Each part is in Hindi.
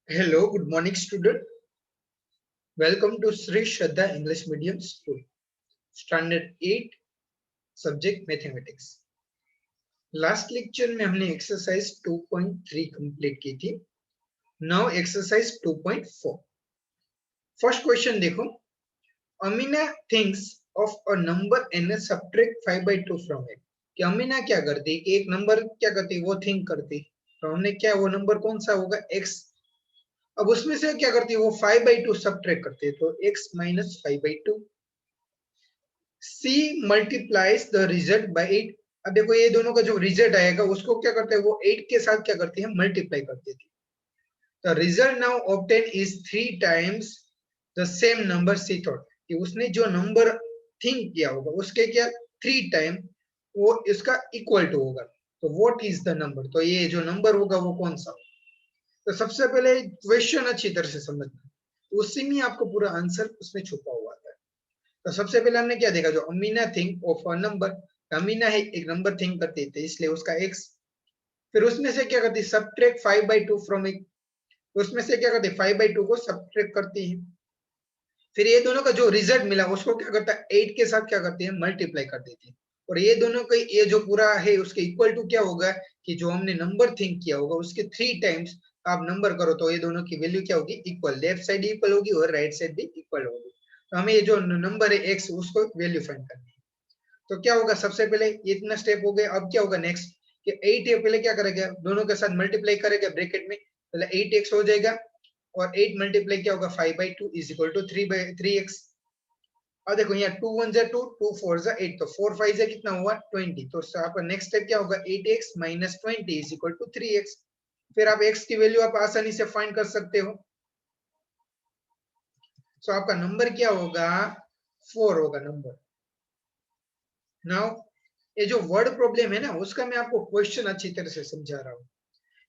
Hello, good morning, student. Welcome to Sri Shraddha English Medium School, Standard 8, Subject Mathematics. Last lecture में हमने exercise 2.3 complete की थी. Now exercise 2.4. First question देखो. Amina thinks of a number and subtract 5 by 2 from it. कि अमीना क्या करती कि एक नंबर क्या करती वो थिंक करती तो हमने क्या वो नंबर कौन सा होगा x. अब उसमें से क्या करती है वो 5 by 2 सब्ट्रैक्ट करती है तो x minus 5 by 2. C multiplies the result by 8. अब देखो ये दोनों का जो रिजल्ट आएगा उसको क्या करते हैं वो 8 के साथ क्या करते हैं मल्टीप्लाई करते थे. The result now obtained is 3 times the same number she thought. कि उसने जो नंबर थिंक किया होगा उसके क्या 3 टाइम वो इसका इक्वल टू होगा. तो व्हाट इज द नंबर. तो ये जो नंबर होगा वो कौन सा. तो सबसे पहले क्वेश्चन अच्छी तरह से समझना उसी में आपको पूरा आंसर उसमें छुपा हुआ है. तो सबसे पहले हमने क्या देखा जो Amina think of a number. Amina है एक नंबर थिंक करती थी इसलिए उसका x. फिर उसमें से क्या करती सब्ट्रैक्ट 5 by 2 फ्रॉम it. उसमें से क्या करती 5 by 2 को सब्ट्रैक्ट करती है. फिर ये दोनों का जो रिजल्ट मिला उसको क्या करता है 8 के साथ क्या करती है मल्टीप्लाई कर देती है. और ये दोनों का ये जो पूरा है उसके इक्वल टू क्या होगा कि जो हमने नंबर थिंक किया होगा उसके 3 टाइम्स आप नंबर करो तो ये दोनों की वैल्यू क्या होगी इक्वल. लेफ्ट साइड इक्वल होगी और राइट साइड भी इक्वल होगी. तो हमें ये जो नंबर है x उसको वैल्यू फाइंड करनी है. तो क्या होगा सबसे पहले इतना स्टेप हो गया. अब क्या होगा नेक्स्ट कि 8 है पहले क्या करेगा दोनों के साथ मल्टीप्लाई करेगा ब्रैकेट में पहले 8x हो जाएगा और 8 मल्टीप्लाई क्या होगा 5 by 2 is equal to 3x. अब देखो यहाँ 2 1 2 2 4 8 तो 4 5 कितना हुआ 20. तो आपका नेक्स्ट स्टेप क्या होगा 8x minus 20 is equal to 3x. फिर आप x की वैल्यू आप आसानी से फाइंड कर सकते हो. सो आपका नंबर क्या होगा 4 होगा नंबर. नाउ ये जो वर्ड प्रॉब्लम है ना उसका मैं आपको क्वेश्चन अच्छी तरह से समझा रहा हूँ.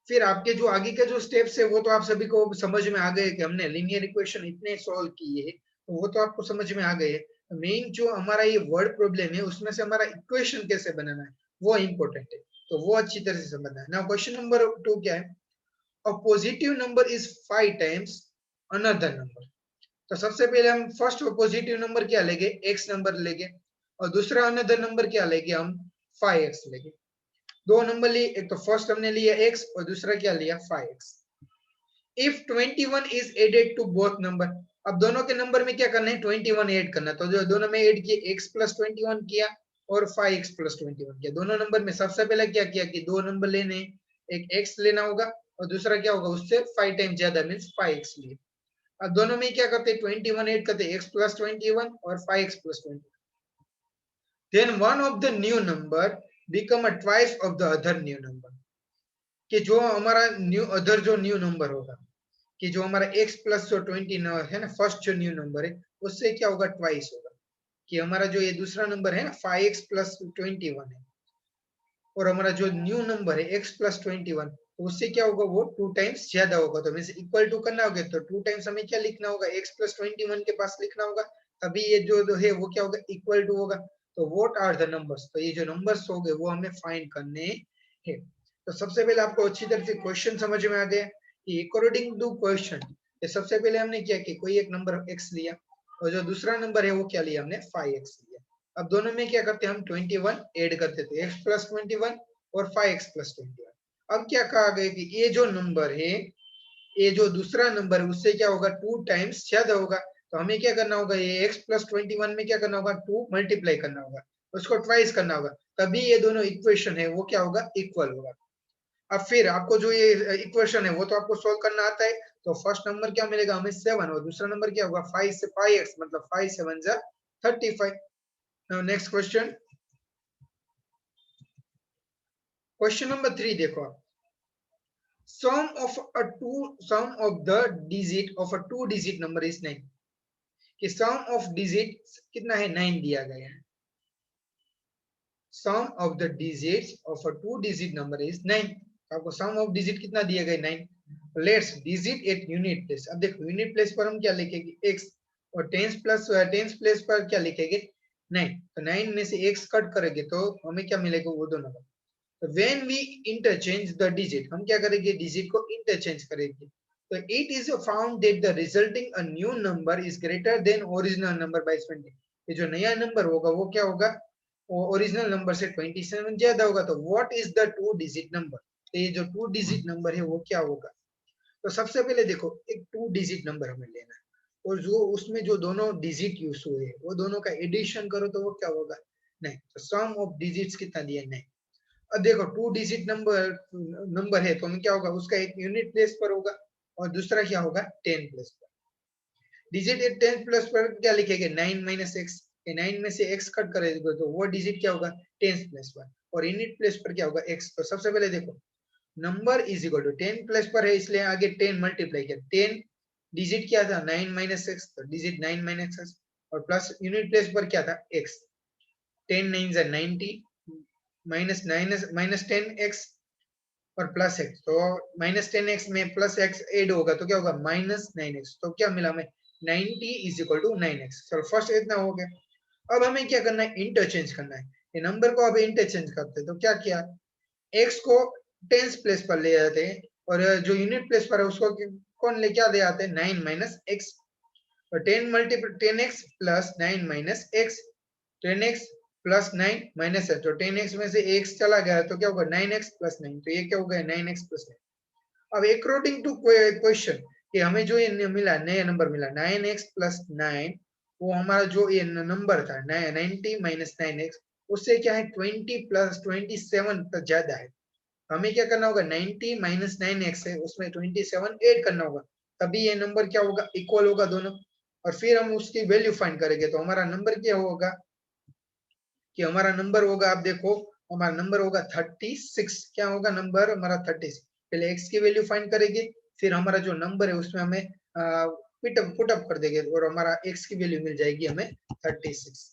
फिर आपके जो आगे के जो स्टेप्स है वो तो आप सभी को समझ में आ गए कि हमने लीनियर इक्वेशन इतने सॉल्व किए हैं तो वो तो आपको समझ में आ गए. मेन जो हमारा ये वर्ड प्रॉब्लम है उसमें से हमारा इक्वेशन कैसे बनाना है वो इंपॉर्टेंट है. तो वो अच्छी तरह से समझना है. नाउ क्वेश्चन नंबर 2 क्या है. A positive number is 5 times another number. तो सबसे पहले हम फर्स्ट पॉजिटिव नंबर क्या लेंगे x नंबर लेंगे और दूसरा अनदर नंबर क्या लेंगे हम 5x लेंगे. दो नंबर लिए एक तो फर्स्ट हमने लिया x और दूसरा क्या लिया 5x. If 21 is added to both number. अब दोनों के नंबर में क्या करना है 21 ऐड करना. तो जो दोनों में ऐड किए x प्लस 21 किया और 5x प्लस 21 किया. दोनों नंबर में सबसे पहले क्या किया कि दो नंबर लेने एक x लेना होगा और दूसरा क्या होगा उससे 5 टाइम ज्यादा मींस 5x लिए. अब दोनों में क्या करते 21 ऐड करते x प्लस 21 और 5x plus 21. then one of the new number become a twice of the other new number. कि जो हमारा न्यू अदर जो न्यू नंबर होगा कि जो हमारा x प्लस जो 20 है ना फर्स्ट जो न्यू नंबर है उससे क्या होगा ट्वाइस होगा. कि हमारा जो ये दूसरा नंबर है ना 5x प्लस 21 है और हमारा जो न्यू नंबर है x प्लस 21 तो उससे क्या होगा वो 2 टाइम्स ज्यादा होगा. तो मींस इक्वल टू करना होगा तो 2 टाइम्स हमें क्या लिखना होगा x प्लस 21 के पास लिखना होगा तभी ये जो है वो क्या होगा इक्वल टू होगा. तो व्हाट आर द नंबर्स. तो ये जो नंबर्स हो गए वो हमें फाइंड करने हैं. तो सबसे पहले आपको अच्छी तरह से क्वेश्चन समझ में आ गया कि अकॉर्डिंग टू क्वेश्चन ये सबसे पहले हमने क्या किया कोई एक नंबर x लिया और जो दूसरा नंबर है वो क्या लिया हमने 5x लिया. अब दोनों में क्या करते हैं हम 21 ऐड करते थे x प्लस 21 और 5x प्लस 21. अब क्या कहा गया कि ये जो नंबर है ये जो दूसरा नंबर है उससे क्या होगा 2 टाइम्स ज्यादा होगा. तो हमें क्या करना होगा ये x प्लस 21 में क्या करना होगा 2 मल्टीप्लाई करना होगा उसको ट्वाइस करना होगा तभी ये दोनों इक्वेशन है वो क्या होगा इक्वल होगा. अब फिर आपको जो ये इक्वेशन है वो तो आपको सोल्व करना आता है. तो फर्स्ट नंबर क्या मिलेगा हमें 7 और दूसरा नंबर क्या होगा 5 से 5x मतलब 5 7 जा 35. Now next question question number 3 देखो आप. sum of the digit of a two digit number is 9. कि sum of digit कितना है 9 दिया गया है. sum of the digits of a two digit number is 9. आपको sum of digit कितना दिया गया 9. Let's digit at unit place. अब देखो यूनिट प्लेस पर हम क्या लिखेंगे x और टेंस प्लेस पर क्या लिखेंगे 9. तो 9 में से x कट करेंगे तो हमें क्या मिलेगा वो दोनों का. तो when we interchange the digit हम क्या करेंगे डिजिट को इंटरचेंज करेंगे तो it is found that the resulting a new number is greater than original number by 20। ये जो नया नंबर होगा वो क्या होगा, वो ओरिजिनल नंबर से 27 ज्यादा होगा। तो what is the two digit number, तो ये जो टू डिजिट नंबर है वो क्या होगा। तो सबसे पहले देखो एक टू डिजिट नंबर हमें लेना है, और जो उसमें जो दोनों डिजिट यूज हुए वो दोनों का एडिशन करो तो वो क्या होगा, नहीं, तो सम ऑफ डिजिट्स कितना दिया, नहीं। अब देखो टू डिजिट नंबर नंबर है तो हमें क्या होगा, उसका एक यूनिट प्लेस पर होगा और दूसरा क्या होगा 10 प्लेस पर। डिजिट 10 प्लस पर क्या लिखेंगे 9 माइनस एक्स, 9 में से x कट करेंगे तो वो डिजिट क्या होगा 10 प्लस पर, और यूनिट प्लेस पर क्या होगा x। तो सबसे पहले देखो number is equal to 10 plus पर है इसलिए आगे 10 मल्टीप्लाई किया, 10 डिजिट क्या था 9 माइनस एक्स, तो डिजिट 9 माइनस एक्स, और प्लस यूनिट प्लेस पर क्या था x, 10 9 is 90 minus 9 minus 10x और प्लस x, तो माइनस 10x में प्लस x ऐड होगा तो क्या होगा माइनस 9x, तो क्या मिला हमें 90 इज इक्वल टू 9x। चलो फर्स्ट इतना हो गया। अब हमें क्या करना है इंटरचेंज करना है, ये नंबर को अब इंटरचेंज करते हैं। तो क्या किया, x को टेंस प्लेस पर ले जाते हैं और जो यूनिट प्लेस पर है उसको कौन ले क्या दे आते हैं 9 माइनस एक्स, तो 10 multiple 10x plus 9 minus x, 10x plus 9 minus है, तो 10x में से x चला गया तो क्या होगा 9x प्लस 9, तो ये क्या हो गया 9x प्लस 9। अब अकॉर्डिंग टू क्वेश्चन कि हमें जो ये मिला नया नंबर मिला 9x प्लस 9, वो हमारा जो ये नंबर था 90 माइनस 9x, उससे क्या है 20 प्लस 27 तक ज्यादा है। हमें क्या करना होगा 90 माइनस 9x है उसमें 27 ऐड करना होगा, तभी ये नंबर क्या होगा इक्वल होगा दोनों, और फिर हम उसकी वैल्यू फाइंड करेंगे। तो हमारा नंबर क्या होगा कि हमारा नंबर होगा, आप देखो हमारा नंबर होगा 36, क्या होगा नंबर हमारा 36। पहले x की वैल्यू फाइंड करेंगे, फिर हमारा जो नंबर है उसमें हमें पुट अप कर देंगे और हमारा x की वैल्यू मिल जाएगी हमें 36।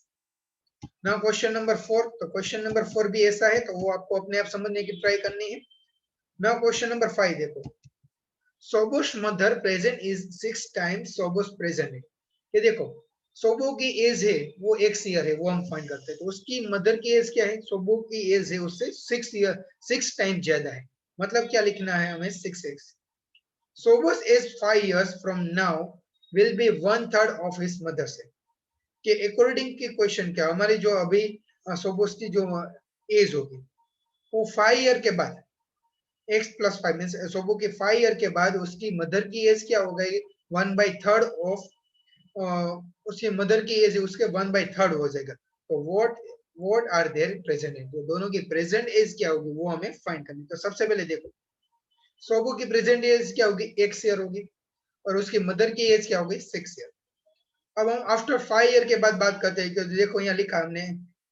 नाउ क्वेश्चन नंबर 4, तो क्वेश्चन नंबर 4 भी ऐसा है तो वो आपको अपने आप समझने की ट्राई करनी है। नाउ क्वेश्चन नंबर 5 देखो, Sobo's mother present is 6 times Sobo's present है। ये देखो सोबो की एज है वो x ईयर है, वो हम फाइंड करते हैं, तो उसकी मदर की एज क्या है, सोबो की एज है उससे 6 ईयर 6 टाइम ज्यादा है, मतलब क्या लिखना है हमें 6x। Sobo's age 5 years from now will be 1/3 of his mother से, कि अकॉर्डिंग की क्वेश्चन क्या हमारी जो अभी सोबोस की जो एज होगी वो 5 ईयर के बाद x प्लस 5 मीन्स सोबो के 5 ईयर के बाद उसकी मदर की एज क्या हो गई 1/3 ऑफ, उसकी मदर की एज उसके 1/3 हो जाएगा। तो what are their present age, तो दोनों की प्रेजेंट एज क्या होगी वो हमें फाइंड करनी। तो सबसे पहले देखो सोबो की प्रेजेंट एज क्या होगी x ईयर होगी और उसकी मदर की एज क्या होगी 6 ईयर। अब हम आफ्टर 5 ईयर के बाद बात करते हैं, देखो यहाँ लिखा हमने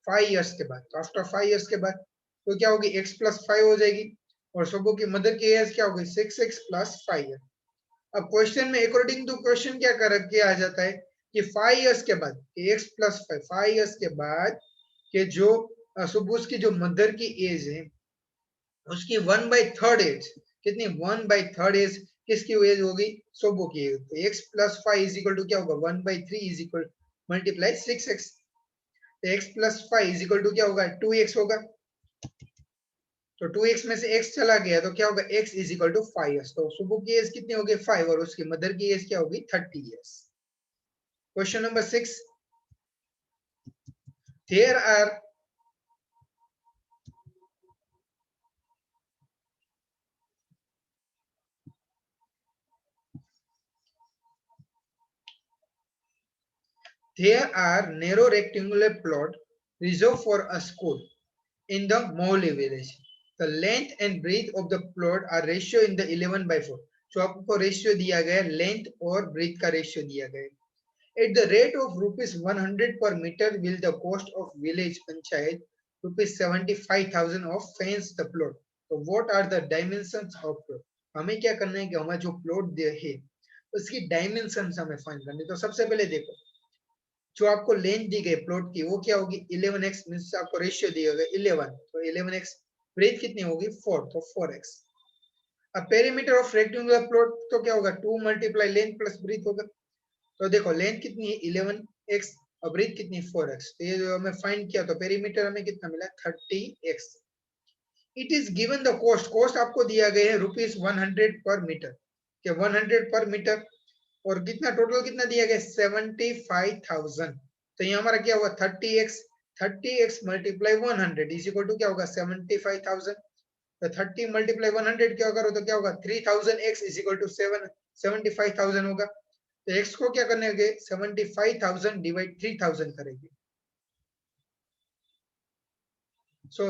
5 इयर्स के बाद, तो आफ्टर 5 इयर्स के बाद तो क्या होगी x प्लस 5 हो जाएगी और सोबो की मदर की एज क्या होगी 6x प्लस 5 ईयर। अब क्वेश्चन में अकॉर्डिंग टू क्वेश्चन क्या कर किया आ जाता है कि 5 इयर्स के बाद x प्लस 5 इयर्स के बाद के जो सुबुस की जो मदर की एज है उसकी 1/3 एज कितनी 1/3 एज किसकी एज होगी सोबो की एज, तो x plus 5 is equal to क्या होगा 1/3 इज इक्वल मल्टीप्लाई 6x, तो x plus 5 is equal to क्या होगा 2x होगा, तो 2x में से x चला गया तो क्या होगा x is equal to 5 years. तो सुबु की एज कितनी होगी 5 और उसकी मदर की एज क्या होगी 30 years. Question number 6, there are narrow rectangular plot reserved for a school in the Mohli village. The length and breadth of the plot are ratio in the 11/4। जो आपको रेशियो दिया गया है लेंथ और ब्रेथ का रेशियो दिया गया है। At the rate of rupees 100 per meter will the cost of village panchayat rupees 75,000 of fence the plot। So what are the dimensions of plot? हमें क्या करना है कि हमारा जो प्लॉट है उसकी डायमेंशन हमें फाइंड करनी है। तो सबसे पहले देखो जो आपको लेंथ दी गई प्लॉट की वो क्या होगी 11x मींस आपको रेशियो दिया गया 11, तो 11x ब्रेथ कितनी होगी 4, तो 4x। अब पेरीमीटर ऑफ रेक्टेंगुलर प्लॉट तो क्या होगा 2 मल्टीप्लाई लेंथ प्लस ब्रेथ होगा, तो देखो लेंथ कितनी है 11x और ब्रेथ कितनी 4x, तो ये जो हमें फाइंड किया तो पेरीमीटर हमें कितना मिला 30x। It is given the cost, cost आपको दिया गया है रुपीस 100 पर मीटर, कि 100 पर मीटर, और कितना टोटल कितना दिया गया 75,000। तो ये हमारा क्या होगा 30x multiply 100 is equal to क्या होगा 75,000। तो 30 मल्टीप्लाई 100 क्या करो तो क्या होगा 3000x इज इक्वल टू 75,000 होगा। तो x को क्या करने लगे 75,000 डिवाइड 3000 करेंगे। सो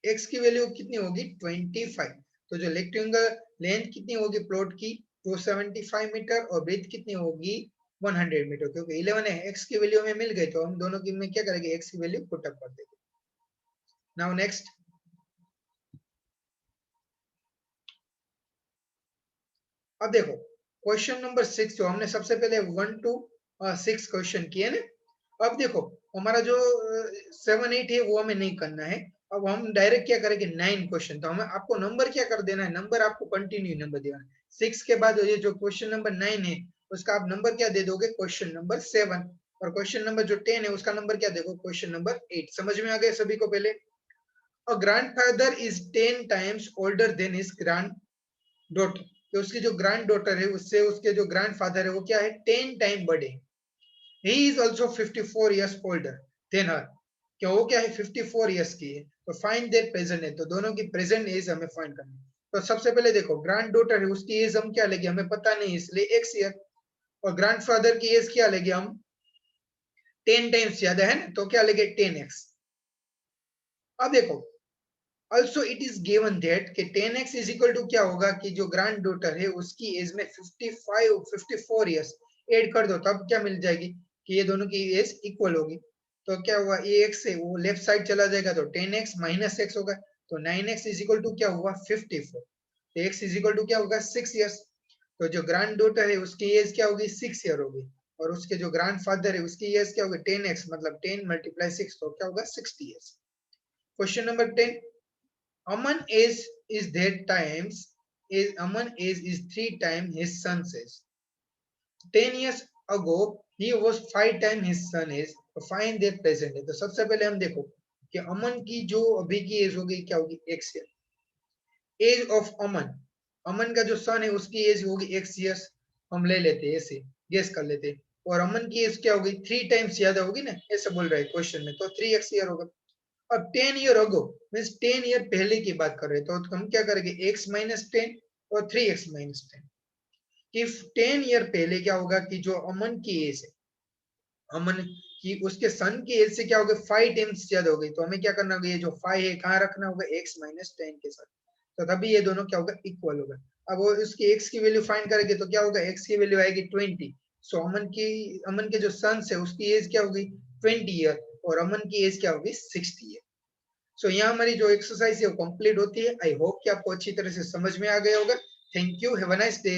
x की वैल्यू कितनी होगी 25। तो जो रेक्टेंगल लेंथ कितनी होगी प्लॉट की 275 मीटर और ब्रेथ कितनी होगी 100 मीटर, क्योंकि 11 है x की वैल्यू हमें मिल गई तो हम दोनों की में क्या करेंगे x की वैल्यू पुट अप कर देंगे। नाउ नेक्स्ट, अब देखो क्वेश्चन नंबर 6 जो हमने सबसे पहले 1 to 6 क्वेश्चन किए ना। अब देखो हमारा जो 7 8 है वो हमें नहीं करना है, अब हम डायरेक्ट क्या करेंगे 9 क्वेश्चन। तो हमें आपको नंबर क्या कर देना है, नंबर आपको कंटिन्यू नंबर देना है। 6 के बाद ये जो क्वेश्चन नंबर 9 है उसका आप नंबर क्या दे दोगे क्वेश्चन नंबर 7, और क्वेश्चन नंबर जो 10 है उसका नंबर क्या देखो क्वेश्चन नंबर 8। समझ में आ गया सभी को? पहले अ grandfather is 10 times older than his grand daughter, तो उसकी जो ग्रैंड डॉटर है उससे उसके जो ग्रैंडफादर है वो क्या है 10 टाइम बड़े। He is also 54 years older than her, क्या वो क्या है 54 ईयर्स की है। तो फाइंड देयर प्रेजेंट एज, तो दोनों की प्रेजेंट एज हमें फाइंड करनी है। तो सबसे पहले देखो ग्रैंड डॉटर है उसकी एज हम क्या लेंगे हमें पता नहीं इसलिए x ईयर, और ग्रैंडफादर की एज क्या लेंगे हम 10 टाइम्स ज्यादा है ना तो क्या लेंगे 10x। अब देखो also it is given that कि 10x is equal to क्या होगा कि जो ग्रैंड डॉटर है उसकी एज में 54 ईयर्स ऐड कर दो तब क्या मिल जाएगी कि ये दोनों की एज इक्वल होगी। तो क्या हुआ ये x से वो लेफ्ट साइड चला जाएगा तो 10x माइनस x होगा, तो 9x इज इक्वल टू क्या हुआ 54, तो x इज इक्वल टू क्या होगा 6 ईयर्स। तो जो ग्रैंड डॉटर है उसकी एज क्या होगी 6 ईयर होगी, और उसके जो ग्रैंड फादर है उसकी एज क्या होगी 10x मतलब 10 मल्टीप्लाई 6 तो क्या होगा 60 years. Question number 10, Aman is that times is Aman is 3 times his son's age. 10 years ago he was 5 times his son age. तो find their present है। तो सबसे पहले हम देखो कि अमन की जो अभी की एज होगी क्या होगी x ईयर। एज ऑफ अमन, अमन का जो सन है उसकी एज होगी x ईयर्स, हम ले लेते हैं ऐसे गेस कर लेते हैं। और अमन की एज क्या होगी 3 टाइम्स ज्यादा होगी ना ऐसे बोल रहा है क्वेश्चन में, तो 3x ईयर होगा। अब 10 ईयर अगो मीन्स 10 ईयर पहले की बात कर रहे हैं तो हम क्या करेंगे x माइनस 10 और 3x माइनस 10। इफ 10 ईयर पहले क्या होगा कि जो अमन की एज है, अमन की उसके सन की एज से क्या होगा 5 टाइम्स ज्यादा हो गई, तो हमें क्या करना होगा ये जो 5 है कहाँ रखना होगा x माइनस 10 के साथ, तो तभी ये दोनों क्या होगा इक्वल होगा। अब वो उसकी x की वैल्यू फाइंड करेंगे तो क्या होगा x की वैल्यू आएगी 20। सो अमन के जो सन है उसकी एज क्या होगी 20 ईयर, और अमन की एज क्या होगी 60 ईयर। सो यहाँ हमारी जो एक्सरसाइज है वो कंप्लीट होती है। आई होप कि आपको अच्छी तरह से समझ में आ गया होगा। Thank you, have a nice day.